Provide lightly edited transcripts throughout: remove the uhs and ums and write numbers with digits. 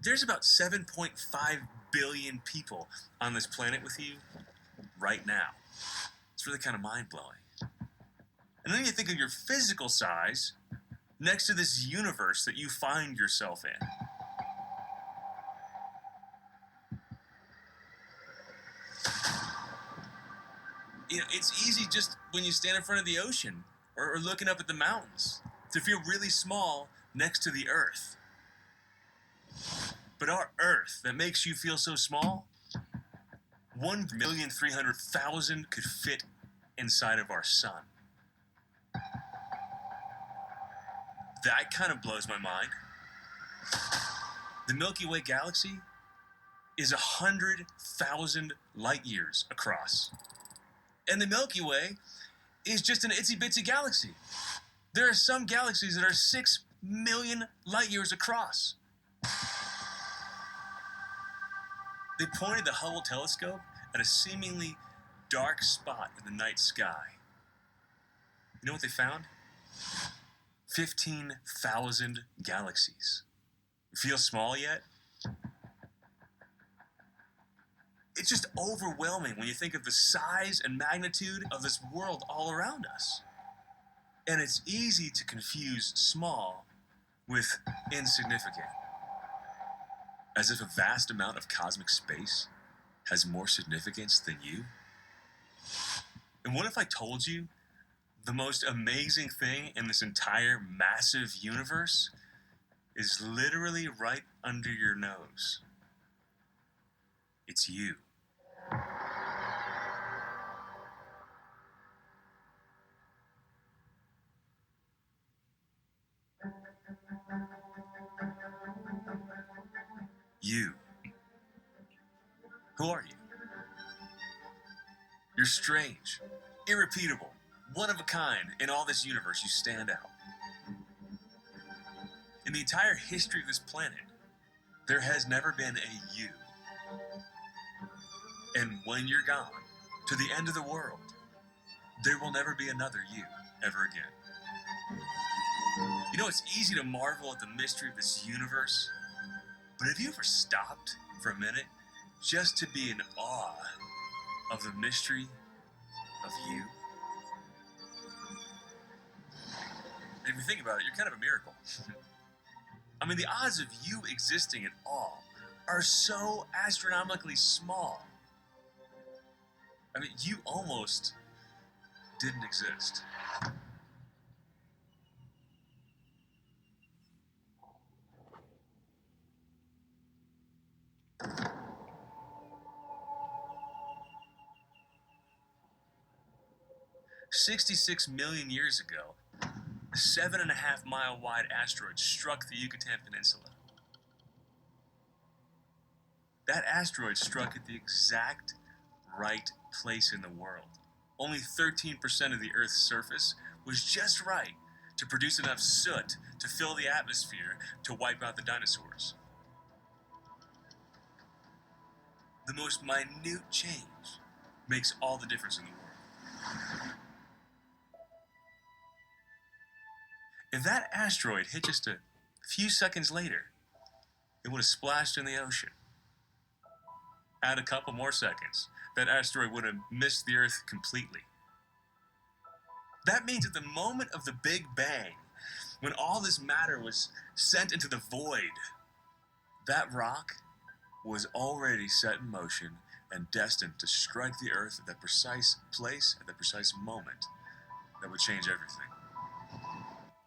There's about 7.5 billion people on this planet with you right now. It's really kind of mind-blowing. And then you think of your physical size next to this universe that you find yourself in. You know, it's easy just when you stand in front of the ocean or looking up at the mountains to feel really small next to the Earth. But our Earth that makes you feel so small, 1,300,000 could fit inside of our sun. That kind of blows my mind. The Milky Way galaxy is 100,000 light years across. And the Milky Way is just an itsy-bitsy galaxy. There are some galaxies that are 6 million light years across. They pointed the Hubble telescope at a seemingly dark spot in the night sky. You know what they found? 15,000 galaxies. Feel small yet? It's just overwhelming when you think of the size and magnitude of this world all around us. And it's easy to confuse small with insignificant. As if a vast amount of cosmic space has more significance than you. And what if I told you the most amazing thing in this entire massive universe is literally right under your nose? It's you. You. Who are you? You're strange, irrepeatable, one of a kind. In all this universe, you stand out. In the entire history of this planet, there has never been a you. And when you're gone, to the end of the world, there will never be another you ever again. You know, it's easy to marvel at the mystery of this universe, but have you ever stopped for a minute just to be in awe of the mystery of you? And if you think about it, you're kind of a miracle. I mean, the odds of you existing at all are so astronomically small. I mean, you almost didn't exist. "66 million years ago, a 7.5-mile wide asteroid struck the Yucatan Peninsula. That asteroid struck at the exact right place in the world. Only 13% of the Earth's surface was just right to produce enough soot to fill the atmosphere to wipe out the dinosaurs. The most minute change makes all the difference in the world. If that asteroid hit just a few seconds later, it would have splashed in the ocean. Add a couple more seconds, that asteroid would have missed the Earth completely. That means at the moment of the Big Bang, when all this matter was sent into the void, that rock was already set in motion and destined to strike the Earth at that precise place, at that precise moment that would change everything.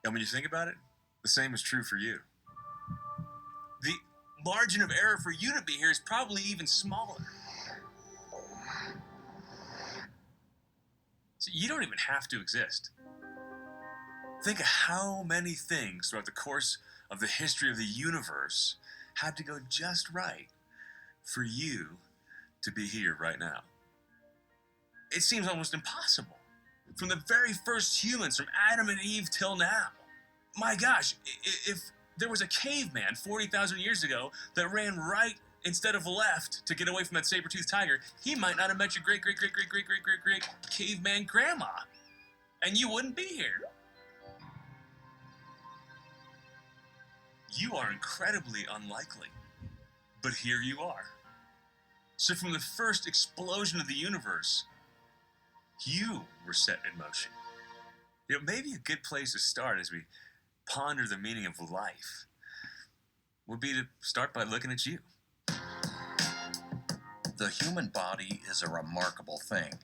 And when you think about it, the same is true for you. The margin of error for you to be here is probably even smaller. So you don't even have to exist. Think of how many things throughout the course of the history of the universe had to go just right for you to be here right now. It seems almost impossible. From the very first humans, from Adam and Eve till now. My gosh, if there was a caveman 40,000 years ago that ran right instead of left to get away from that saber-toothed tiger, he might not have met your great caveman grandma. And you wouldn't be here. You are incredibly unlikely. But here you are. So from the first explosion of the universe, you were set in motion. Maybe a good place to start as we ponder the meaning of life would be to start by looking at you. The human body is a remarkable thing.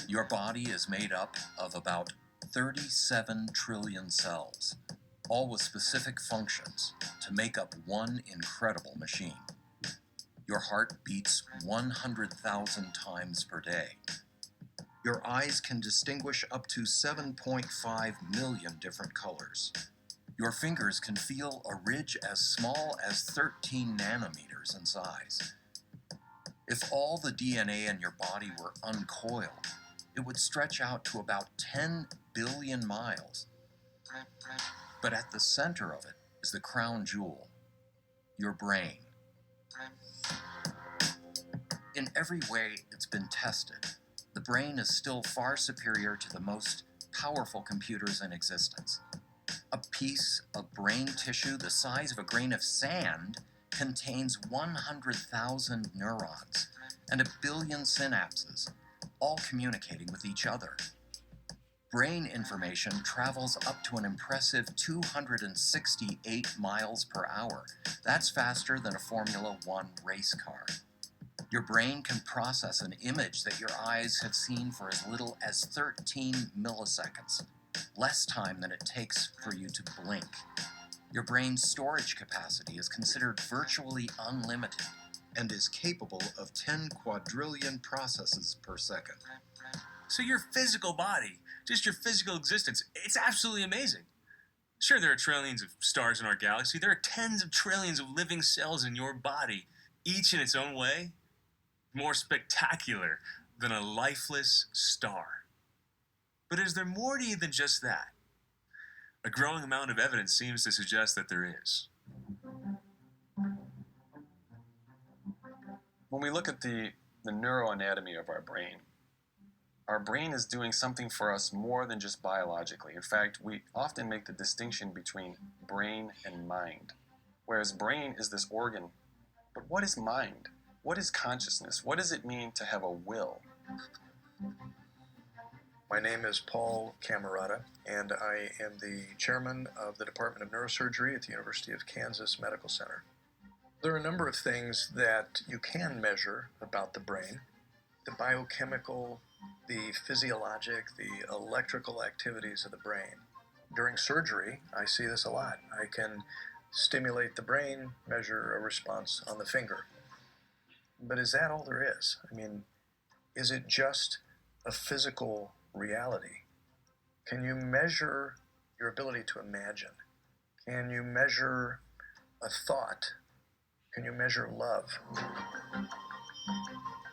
Your body is made up of about 37 trillion cells, all with specific functions to make up one incredible machine. Your heart beats 100,000 times per day. Your eyes can distinguish up to 7.5 million different colors. Your fingers can feel a ridge as small as 13 nanometers in size. If all the DNA in your body were uncoiled, it would stretch out to about 10 billion miles. But at the center of it is the crown jewel, your brain. In every way it's been tested, the brain is still far superior to the most powerful computers in existence. A piece of brain tissue the size of a grain of sand contains 100,000 neurons and 1 billion synapses, all communicating with each other. Brain information travels up to an impressive 268 miles per hour. That's faster than a Formula One race car. Your brain can process an image that your eyes have seen for as little as 13 milliseconds, less time than it takes for you to blink. Your brain's storage capacity is considered virtually unlimited and is capable of 10 quadrillion processes per second. So your physical body, just your physical existence, it's absolutely amazing. Sure, there are trillions of stars in our galaxy. There are tens of trillions of living cells in your body, each in its own way, more spectacular than a lifeless star. But is there more to you than just that? A growing amount of evidence seems to suggest that there is. When we look at the neuroanatomy of our brain is doing something for us more than just biologically. In fact, we often make the distinction between brain and mind, whereas brain is this organ. But what is mind? What is consciousness? What does it mean to have a will? My name is Paul Camerata, and I am the chairman of the Department of Neurosurgery at the University of Kansas Medical Center. There are a number of things that you can measure about the brain: the biochemical, the physiologic, the electrical activities of the brain. During surgery, I see this a lot. I can stimulate the brain, measure a response on the finger. But is that all there is? I mean, is it just a physical reality? Can you measure your ability to imagine? Can you measure a thought? Can you measure love?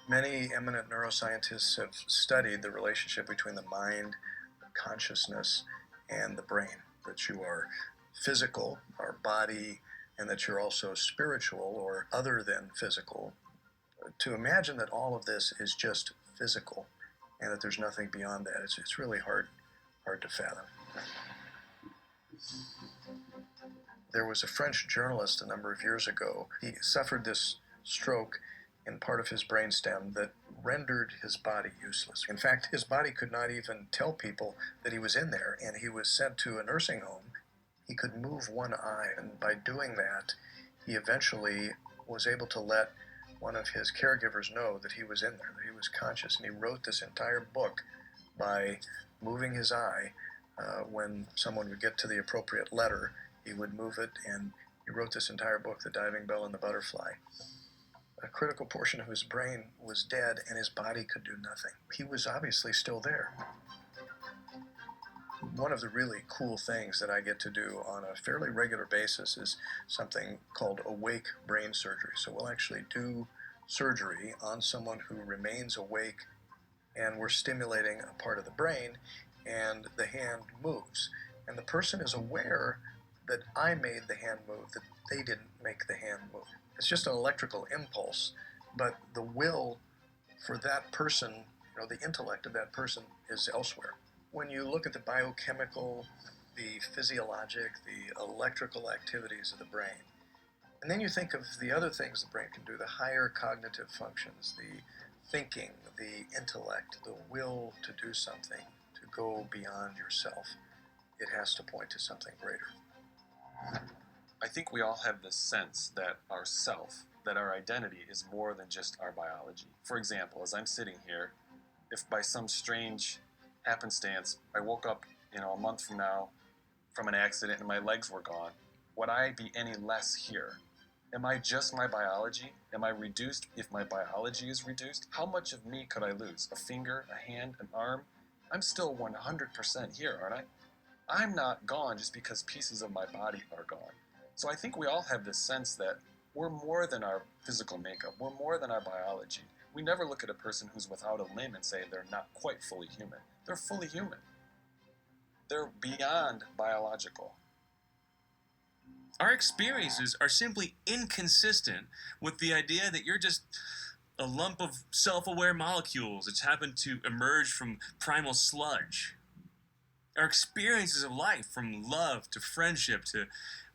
Many eminent neuroscientists have studied the relationship between the mind, consciousness, and the brain, that you are physical, our body, and that you're also spiritual or other than physical. To imagine that all of this is just physical and that there's nothing beyond that, it's really hard to fathom. There was a French journalist a number of years ago. He suffered this stroke in part of his brainstem that rendered his body useless. In fact, his body could not even tell people that he was in there, and he was sent to a nursing home. He could move one eye, and by doing that, he eventually was able to let one of his caregivers know that he was in there, that he was conscious, and he wrote this entire book by moving his eye. When someone would get to the appropriate letter, he would move it, and he wrote this entire book, The Diving Bell and the Butterfly. A critical portion of his brain was dead, and his body could do nothing. He was obviously still there. One of the really cool things that I get to do on a fairly regular basis is something called awake brain surgery. So we'll actually do surgery on someone who remains awake, and we're stimulating a part of the brain, and the hand moves. And the person is aware that I made the hand move, that they didn't make the hand move. It's just an electrical impulse, but the will for that person, the intellect of that person is elsewhere. When you look at the biochemical, the physiologic, the electrical activities of the brain, And then you think of the other things the brain can do, the higher cognitive functions, the thinking, the intellect, the will to do something, to go beyond yourself. It has to point to something greater. I think we all have this sense that our self, that our identity is more than just our biology. For example, as I'm sitting here, if by some strange happenstance I woke up, a month from now from an accident and my legs were gone, would I be any less here? Am I just my biology? Am I reduced if my biology is reduced? How much of me could I lose? A finger, a hand, an arm? I'm still 100% here, aren't I? I'm not gone just because pieces of my body are gone. So I think we all have this sense that we're more than our physical makeup. We're more than our biology. We never look at a person who's without a limb and say they're not quite fully human. They're fully human. They're beyond biological. Our experiences are simply inconsistent with the idea that you're just a lump of self-aware molecules that's happened to emerge from primal sludge. Our experiences of life, from love to friendship to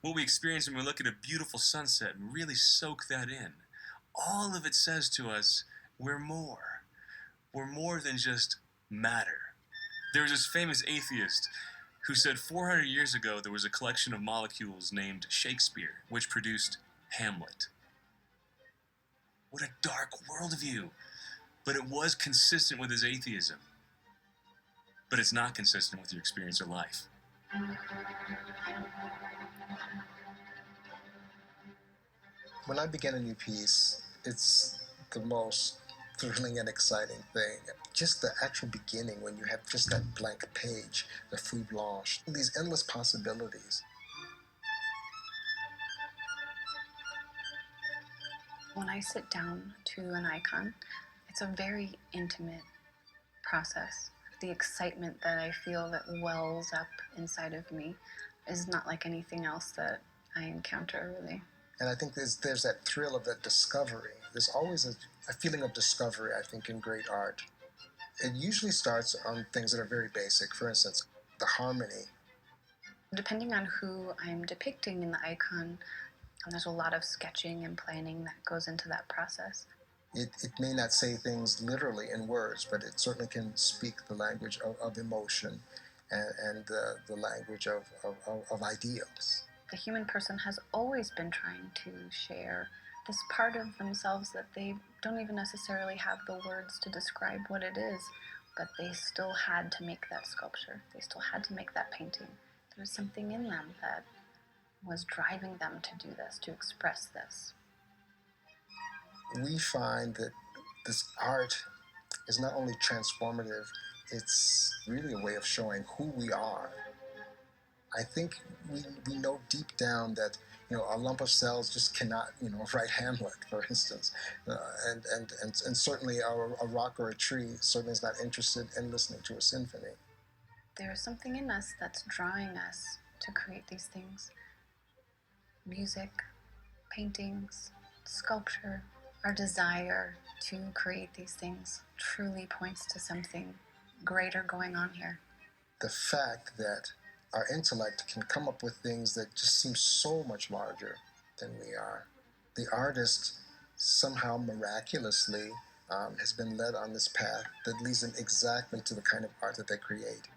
what we experience when we look at a beautiful sunset and really soak that in, all of it says to us, we're more. We're more than just matter. There was this famous atheist who said 400 years ago there was a collection of molecules named Shakespeare, which produced Hamlet. What a dark worldview. But it was consistent with his atheism. But it's not consistent with your experience of life. When I begin a new piece, it's the most thrilling and exciting thing. Just the actual beginning, when you have just that blank page, the fruit blanche, these endless possibilities. When I sit down to an icon, it's a very intimate process. The excitement that I feel that wells up inside of me is not like anything else that I encounter, really. And I think there's that thrill of that discovery. There's always a feeling of discovery, I think, in great art. It usually starts on things that are very basic. For instance, the harmony. Depending on who I'm depicting in the icon, there's a lot of sketching and planning that goes into that process. It may not say things literally in words, but it certainly can speak the language of emotion and the language of ideals. The human person has always been trying to share this part of themselves that they don't even necessarily have the words to describe what it is, but they still had to make that sculpture. They still had to make that painting. There was something in them that was driving them to do this, to express this. We find that this art is not only transformative, it's really a way of showing who we are. I think we know deep down that a lump of cells just cannot write Hamlet, for instance, and certainly a rock or a tree certainly is not interested in listening to a symphony. There's something in us that's drawing us to create these things. Music, paintings, sculpture, our desire to create these things truly points to something greater going on here. The fact that our intellect can come up with things that just seem so much larger than we are. The artist somehow miraculously has been led on this path that leads them exactly to the kind of art that they create.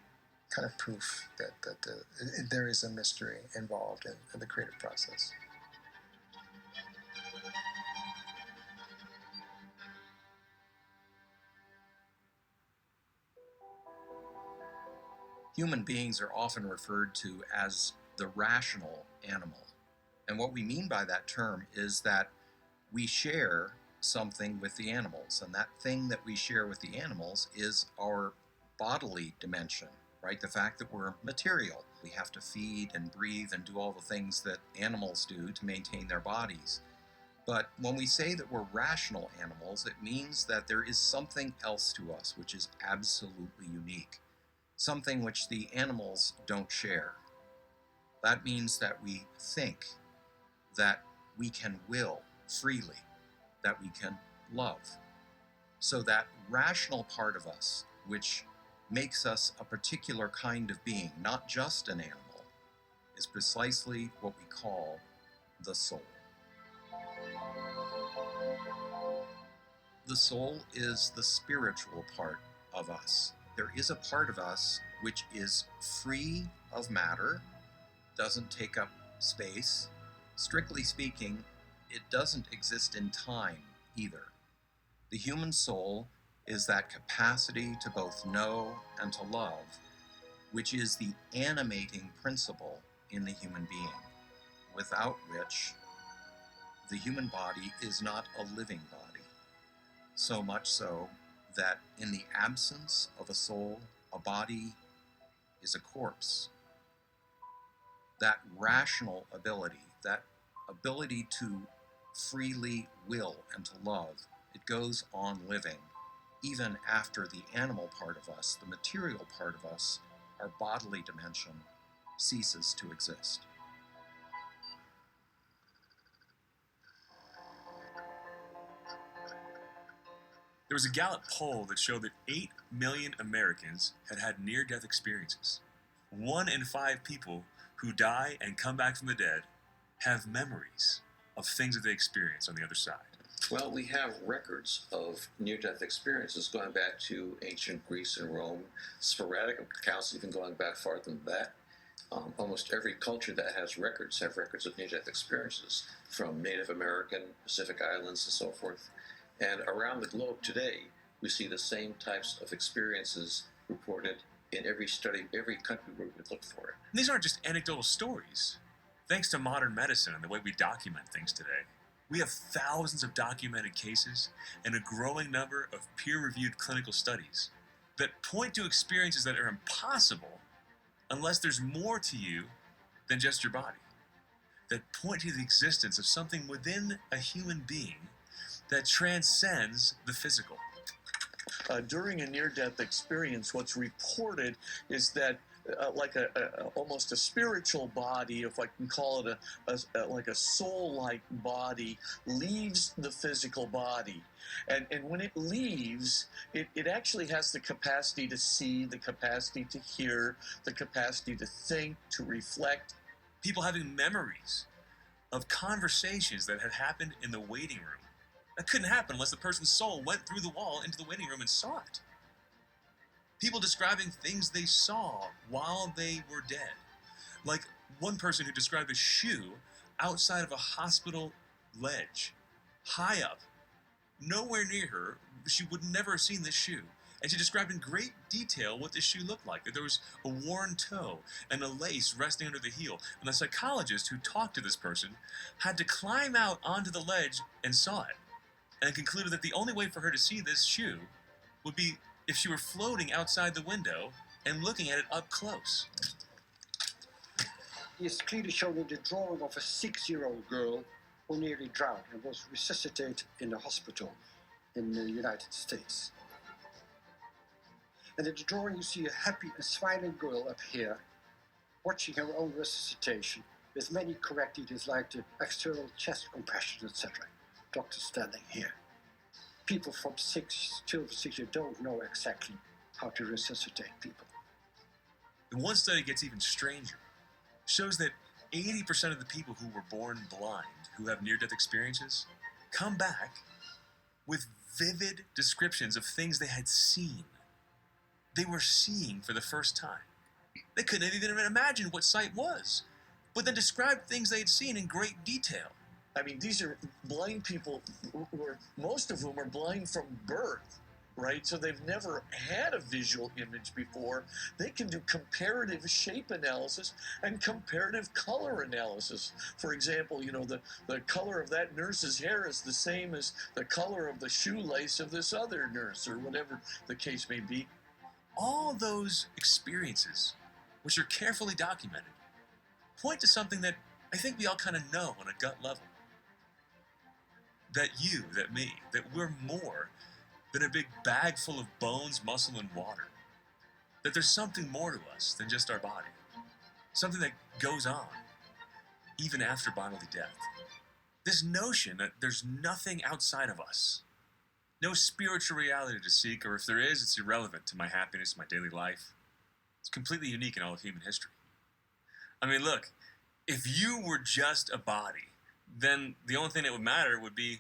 Kind of proof that there is a mystery involved in the creative process. Human beings are often referred to as the rational animal. And what we mean by that term is that we share something with the animals, and that thing that we share with the animals is our bodily dimension, right? The fact that we're material. We have to feed and breathe and do all the things that animals do to maintain their bodies. But when we say that we're rational animals, it means that there is something else to us which is absolutely unique. Something which the animals don't share. That means that we think, that we can will freely, that we can love. So that rational part of us, which makes us a particular kind of being, not just an animal, is precisely what we call the soul. The soul is the spiritual part of us. There is a part of us which is free of matter, doesn't take up space. Strictly speaking, it doesn't exist in time either. The human soul is that capacity to both know and to love, which is the animating principle in the human being, without which the human body is not a living body. So much so that in the absence of a soul, a body is a corpse. That rational ability, that ability to freely will and to love, it goes on living even after the animal part of us, the material part of us, our bodily dimension, ceases to exist. There was a Gallup poll that showed that 8 million Americans had had near-death experiences. 1 in 5 people who die and come back from the dead have memories of things that they experienced on the other side. Well, we have records of near-death experiences going back to ancient Greece and Rome, sporadic accounts even going back farther than that. Almost every culture that has records have records of near-death experiences, from Native American, Pacific Islands, and so forth. And around the globe today, we see the same types of experiences reported in every study, every country where we look for it. And these aren't just anecdotal stories. Thanks to modern medicine and the way we document things today, we have thousands of documented cases and a growing number of peer-reviewed clinical studies that point to experiences that are impossible unless there's more to you than just your body, that point to the existence of something within a human being that transcends the physical. During a near-death experience, what's reported is that like almost a spiritual body, if I can call it like a soul-like body, leaves the physical body. And when it leaves, it actually has the capacity to see, the capacity to hear, the capacity to think, to reflect. People having memories of conversations that had happened in the waiting room. That couldn't happen unless the person's soul went through the wall into the waiting room and saw it. People describing things they saw while they were dead. Like one person who described a shoe outside of a hospital ledge, high up, nowhere near her. She would never have seen this shoe. And she described in great detail what this shoe looked like, that there was a worn toe and a lace resting under the heel. And the psychologist who talked to this person had to climb out onto the ledge and saw it, and concluded that the only way for her to see this shoe would be if she were floating outside the window and looking at it up close. He is clearly shown in the drawing of a 6-year-old girl who nearly drowned and was resuscitated in the hospital in the United States. And in the drawing you see a happy and smiling girl up here watching her own resuscitation with many correct details like the external chest compression, etc. Doctor standing here. People from 6 years don't know exactly how to resuscitate people. And one study gets even stranger. Shows that 80% of the people who were born blind, who have near-death experiences, come back with vivid descriptions of things they had seen. They were seeing for the first time. They couldn't even imagine what sight was, but then described things they had seen in great detail. I mean, these are blind people most of whom are blind from birth, right? So they've never had a visual image before. They can do comparative shape analysis and comparative color analysis. For example, you know, the color of that nurse's hair is the same as the color of the shoelace of this other nurse, or whatever the case may be. All those experiences, which are carefully documented, point to something that I think we all kind of know on a gut level. That you, that me, that we're more than a big bag full of bones, muscle, and water. That there's something more to us than just our body. Something that goes on, even after bodily death. This notion that there's nothing outside of us. No spiritual reality to seek, or if there is, it's irrelevant to my happiness, my daily life. It's completely unique in all of human history. I mean, look, if you were just a body then the only thing that would matter would be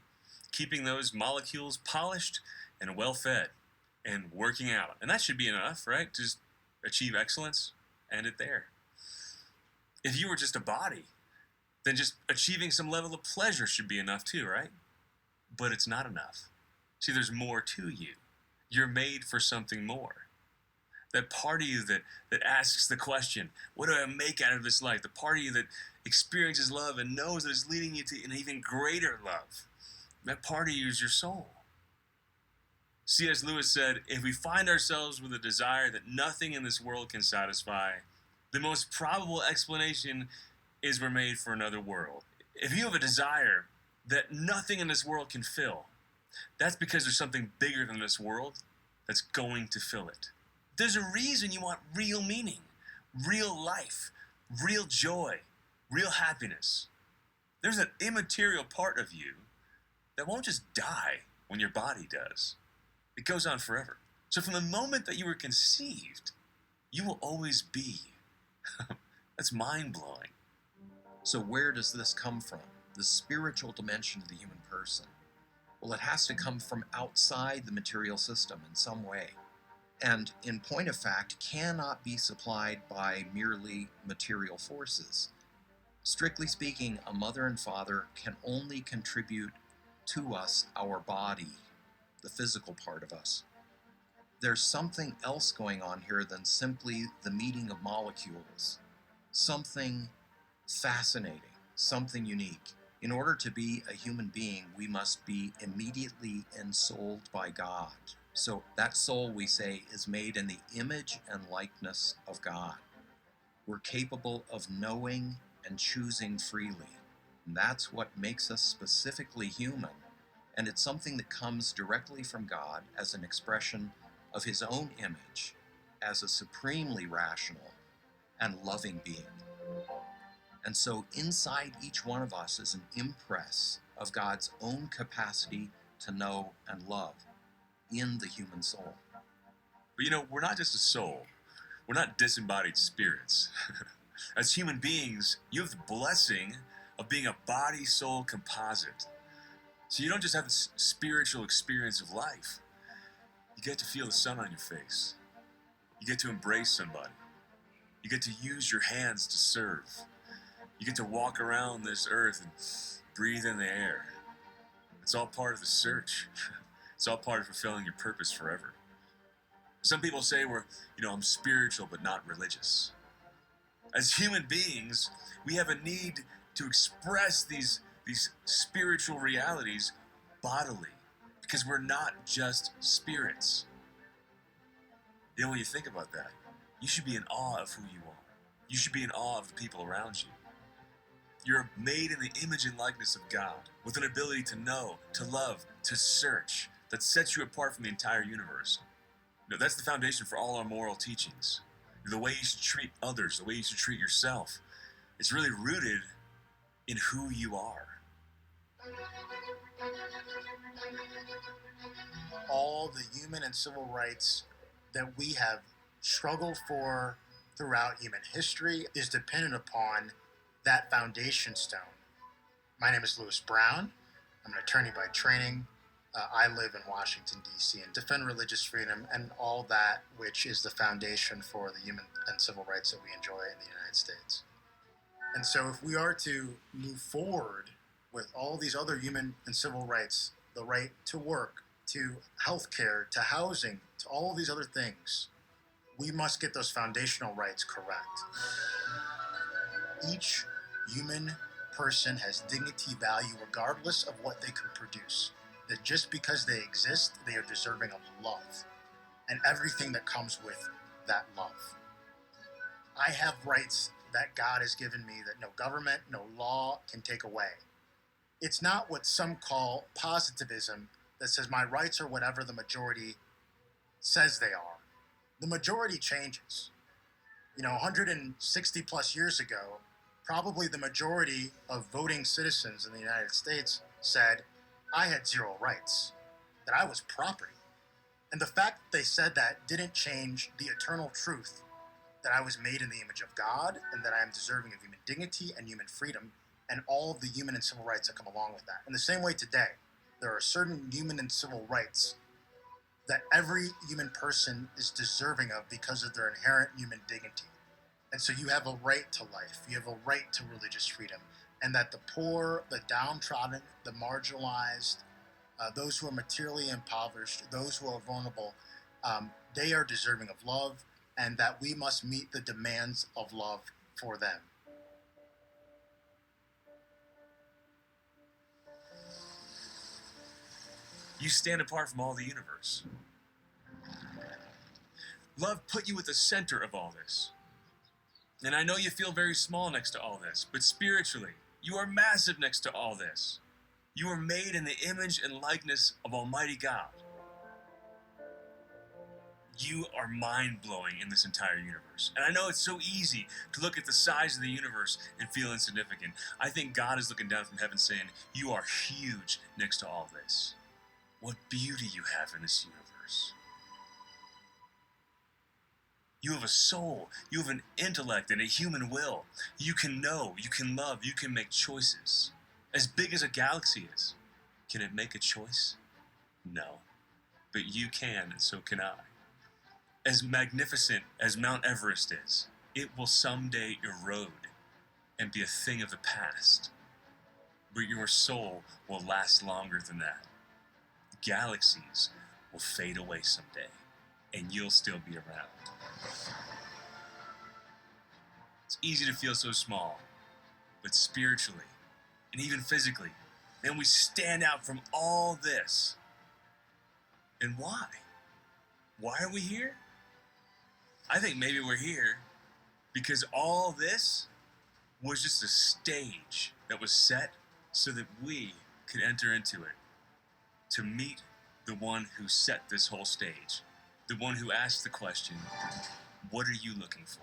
keeping those molecules polished and well fed and working out. And that should be enough, right? Just achieve excellence, end it there. If you were just a body, then just achieving some level of pleasure should be enough too, right? But it's not enough. See, there's more to you. You're made for something more. That part of you that asks the question, what do I make out of this life? The part of you that experiences love and knows that it's leading you to an even greater love. That part of you is your soul. C.S. Lewis said, if we find ourselves with a desire that nothing in this world can satisfy, the most probable explanation is we're made for another world. If you have a desire that nothing in this world can fill, that's because there's something bigger than this world that's going to fill it. There's a reason you want real meaning, real life, real joy, real happiness. There's an immaterial part of you that won't just die when your body does. It goes on forever. So from the moment that you were conceived, you will always be. That's mind-blowing. So where does this come from? The spiritual dimension of the human person. Well, it has to come from outside the material system in some way. And in point of fact, cannot be supplied by merely material forces. Strictly speaking, a mother and father can only contribute to us our body, the physical part of us. There's something else going on here than simply the meeting of molecules. Something fascinating, something unique. In order to be a human being, we must be immediately ensouled by God. So that soul, we say, is made in the image and likeness of God. We're capable of knowing and choosing freely. And that's what makes us specifically human. And it's something that comes directly from God as an expression of his own image, as a supremely rational and loving being. And so inside each one of us is an impress of God's own capacity to know and love in the human soul. But we're not just a soul. We're not disembodied spirits. As human beings, you have the blessing of being a body-soul composite. So you don't just have this spiritual experience of life. You get to feel the sun on your face. You get to embrace somebody. You get to use your hands to serve. You get to walk around this earth and breathe in the air. It's all part of the search. It's all part of fulfilling your purpose forever. Some people say I'm spiritual but not religious. As human beings, we have a need to express these spiritual realities bodily, because we're not just spirits. When you think about that, you should be in awe of who you are. You should be in awe of the people around you. You're made in the image and likeness of God, with an ability to know, to love, to search, that sets you apart from the entire universe. That's the foundation for all our moral teachings. The way you should treat others, the way you should treat yourself, it's really rooted in who you are. All the human and civil rights that we have struggled for throughout human history is dependent upon that foundation stone. My name is Louis Brown. I'm an attorney by training. I live in Washington, D.C. and defend religious freedom and all that which is the foundation for the human and civil rights that we enjoy in the United States. And so if we are to move forward with all these other human and civil rights, the right to work, to healthcare, to housing, to all of these other things, we must get those foundational rights correct. Each human person has dignity, value, regardless of what they can produce. That just because they exist, they are deserving of love and everything that comes with that love. I have rights that God has given me that no government, no law can take away. It's not what some call positivism that says my rights are whatever the majority says they are. The majority changes. 160 plus years ago, probably the majority of voting citizens in the United States said, I had zero rights, that I was property. And the fact that they said that didn't change the eternal truth that I was made in the image of God and that I am deserving of human dignity and human freedom and all of the human and civil rights that come along with that. In the same way today, there are certain human and civil rights that every human person is deserving of because of their inherent human dignity. And so you have a right to life, you have a right to religious freedom, and that the poor, the downtrodden, the marginalized, those who are materially impoverished, those who are vulnerable, they are deserving of love, and that we must meet the demands of love for them. You stand apart from all the universe. Love put you at the center of all this. And I know you feel very small next to all this, but spiritually, you are massive next to all this. You are made in the image and likeness of Almighty God. You are mind-blowing in this entire universe. And I know it's so easy to look at the size of the universe and feel insignificant. I think God is looking down from heaven saying, you are huge next to all this. What beauty you have in this universe. You have a soul, you have an intellect and a human will. You can know, you can love, you can make choices. As big as a galaxy is, can it make a choice? No. But you can, and so can I. As magnificent as Mount Everest is, it will someday erode and be a thing of the past. But your soul will last longer than that. Galaxies will fade away someday, and you'll still be around. It's easy to feel so small, but spiritually, and even physically, then we stand out from all this. And why? Why are we here? I think maybe we're here because all this was just a stage that was set so that we could enter into it, to meet the one who set this whole stage, the one who asked the question, what are you looking for?